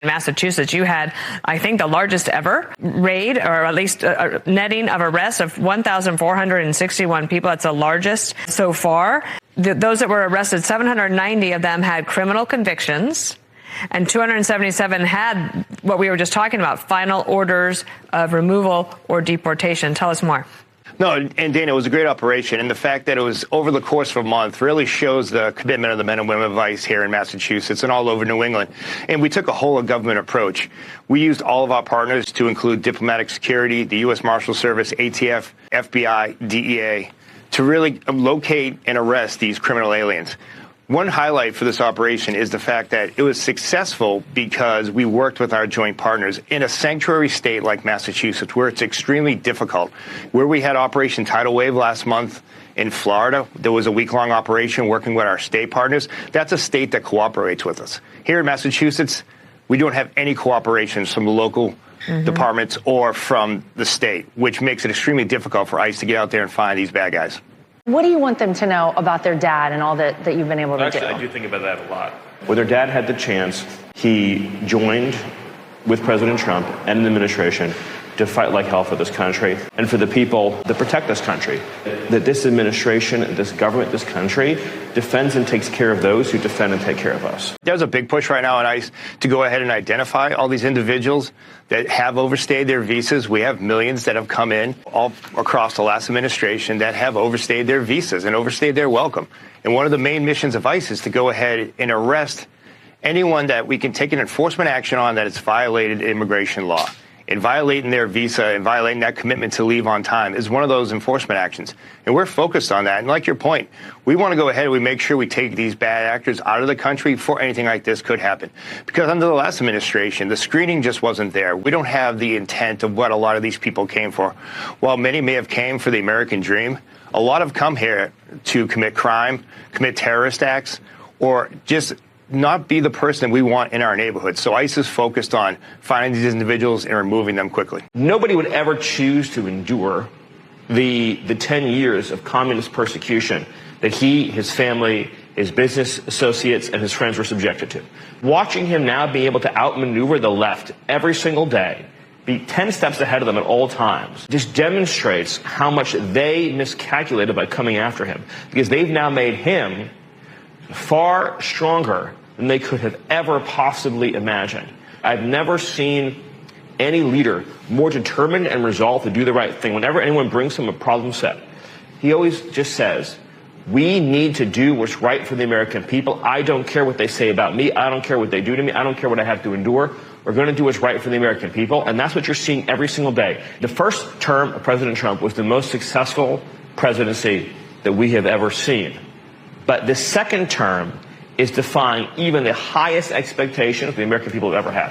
In Massachusetts, you had, I think, the largest ever raid, or at least a netting of arrests of 1,461 people. That's the largest so far. Those that were arrested, 790 of them had criminal convictions, and 277 had what we were just talking about, final orders of removal or deportation. Tell us more. No, and Dana, it was a great operation, and the fact that it was over the course of a month really shows the commitment of the men and women of ICE here in Massachusetts and all over New England. And we took a whole of government approach. We used all of our partners to include diplomatic security, the U.S. Marshal Service, ATF, FBI, DEA, to really locate and arrest these criminal aliens. One highlight for this operation is the fact that it was successful because we worked with our joint partners in a sanctuary state like Massachusetts, where it's extremely difficult. Where we had Operation Tidal Wave last month in Florida, there was a week-long operation working with our state partners. That's a state that cooperates with us. Here in Massachusetts, we don't have any cooperation from the local departments or from the state, which makes it extremely difficult for ICE to get out there and find these bad guys. What do you want them to know about their dad and all that you've been able to do? I do think about that a lot. When their dad had the chance, he joined with President Trump and the administration to fight like hell for this country and for the people that protect this country. That this administration, this government, this country defends and takes care of those who defend and take care of us. There's a big push right now on ICE to go ahead and identify all these individuals that have overstayed their visas. We have millions that have come in all across the last administration that have overstayed their visas and overstayed their welcome. And one of the main missions of ICE is to go ahead and arrest anyone that we can take an enforcement action on that has violated immigration law. And violating their visa and violating that commitment to leave on time is one of those enforcement actions. And we're focused on that. And like your point, we want to go ahead and we make sure we take these bad actors out of the country before anything like this could happen. Because under the last administration, the screening just wasn't there. We don't have the intent of what a lot of these people came for. While many may have came for the American dream, a lot have come here to commit crime, commit terrorist acts, or just not be the person we want in our neighborhood. So ICE is focused on finding these individuals and removing them quickly. Nobody would ever choose to endure the 10 years of communist persecution that he, his family, his business associates, and his friends were subjected to. Watching him now be able to outmaneuver the left every single day, be 10 steps ahead of them at all times, just demonstrates how much they miscalculated by coming after him, because they've now made him far stronger than they could have ever possibly imagined. I've never seen any leader more determined and resolved to do the right thing. Whenever anyone brings him a problem set, he always just says, we need to do what's right for the American people. I don't care what they say about me. I don't care what they do to me. I don't care what I have to endure. We're going to do what's right for the American people. And that's what you're seeing every single day. The first term of President Trump was the most successful presidency that we have ever seen. But the second term is defying even the highest expectations the American people have ever had.